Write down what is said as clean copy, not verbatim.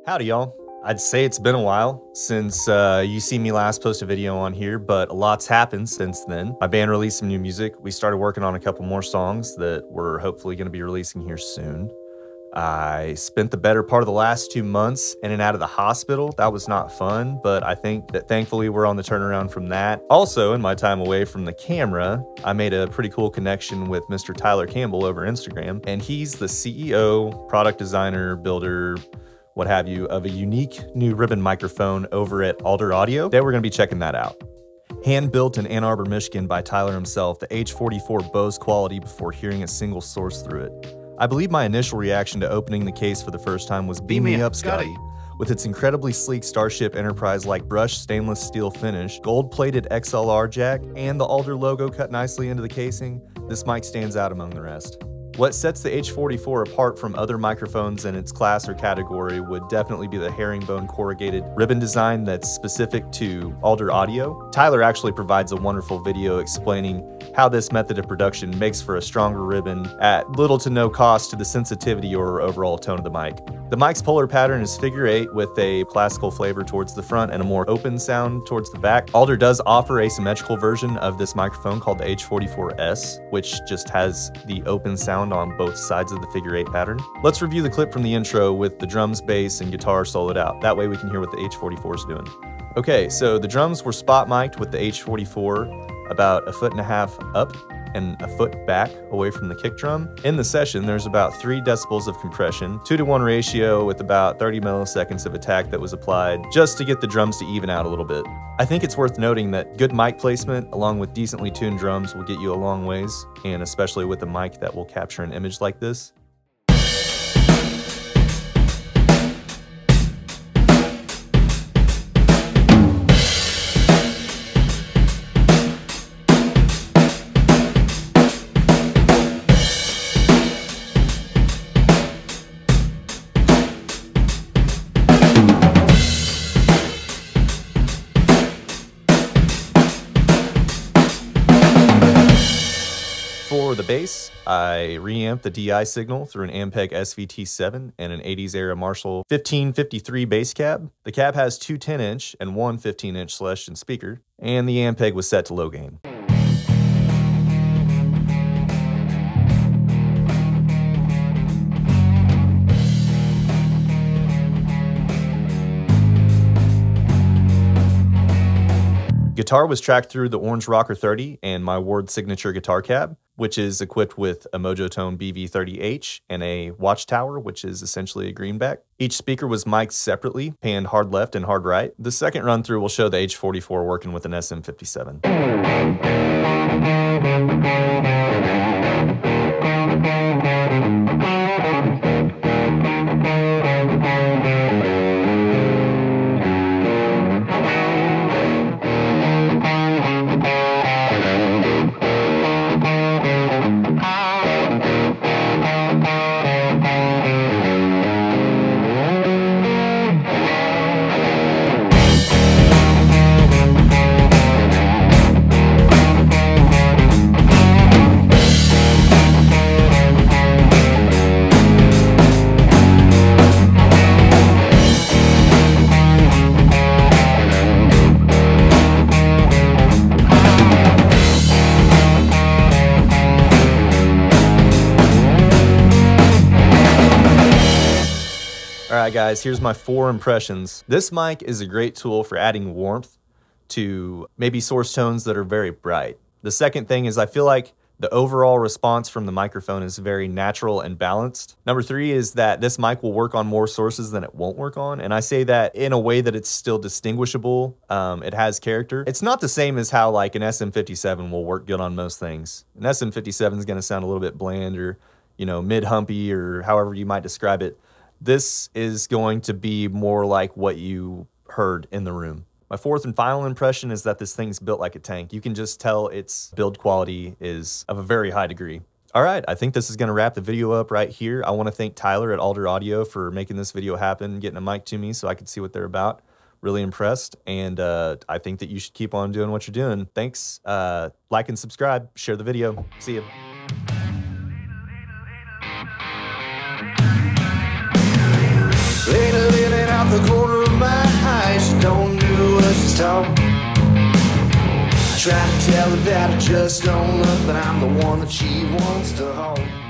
Howdy, y'all. I'd say it's been a while since you see me last post a video on here, but a lot's happened since then. My band released some new music. We started working on a couple more songs that we're hopefully going to be releasing here soon. I spent the better part of the last 2 months in and out of the hospital. That was not fun, but I think that thankfully we're on the turnaround from that. Also, in my time away from the camera, I made a pretty cool connection with Mr. Tyler Campbell over Instagram, and he's the CEO, product designer, builder, what have you, of a unique new ribbon microphone over at Alder Audio. Today we're gonna be checking that out. Hand-built in Ann Arbor, Michigan by Tyler himself, the H44 boasts quality before hearing a single source through it. I believe my initial reaction to opening the case for the first time was beam me up, Scotty. With its incredibly sleek Starship Enterprise-like brushed stainless steel finish, gold-plated XLR jack, and the Alder logo cut nicely into the casing, this mic stands out among the rest. What sets the H44 apart from other microphones in its class or category would definitely be the herringbone corrugated ribbon design that's specific to Alder Audio. Tyler actually provides a wonderful video explaining how this method of production makes for a stronger ribbon at little to no cost to the sensitivity or overall tone of the mic. The mic's polar pattern is figure 8 with a classical flavor towards the front and a more open sound towards the back. Alder does offer a symmetrical version of this microphone called the H44S, which just has the open sound on both sides of the figure 8 pattern. Let's review the clip from the intro with the drums, bass, and guitar soloed out. That way we can hear what the H44 is doing. Okay, so the drums were spot mic'd with the H44 about 1.5 feet up and a foot back away from the kick drum. In the session, there's about 3 decibels of compression, 2-to-1 ratio with about 30 milliseconds of attack that was applied just to get the drums to even out a little bit. I think it's worth noting that good mic placement along with decently tuned drums will get you a long ways, and especially with a mic that will capture an image like this. For the bass, I reamped the DI signal through an Ampeg SVT7 and an 80s era Marshall 1553 bass cab. The cab has 2 10-inch and 1 15-inch Celestion speaker, and the Ampeg was set to low gain. Guitar was tracked through the Orange Rocker 30 and my Ward signature guitar cab, which is equipped with a Mojotone BV30H and a Watchtower, which is essentially a greenback. Each speaker was mic'd separately, panned hard left and hard right. The second run through will show the H44 working with an SM57. Alright guys, here's my 4 impressions. This mic is a great tool for adding warmth to maybe source tones that are very bright. The second thing is I feel like the overall response from the microphone is very natural and balanced. Number 3 is that this mic will work on more sources than it won't work on, and I say that in a way that it's still distinguishable. It has character. It's not the same as how like an SM57 will work good on most things. An SM57 is going to sound a little bit bland or, you know, mid-humpy or however you might describe it. This is going to be more like what you heard in the room. My 4th and final impression is that this thing's built like a tank. You can just tell its build quality is of a very high degree. All right, I think this is gonna wrap the video up right here. I wanna thank Tyler at Alder Audio for making this video happen, getting a mic to me so I could see what they're about. Really impressed, and I think that you should keep on doing what you're doing. Thanks, like and subscribe, share the video. See you. Living out wants to hold. I try to tell her that I just don't look, but I'm the one that she wants to hold.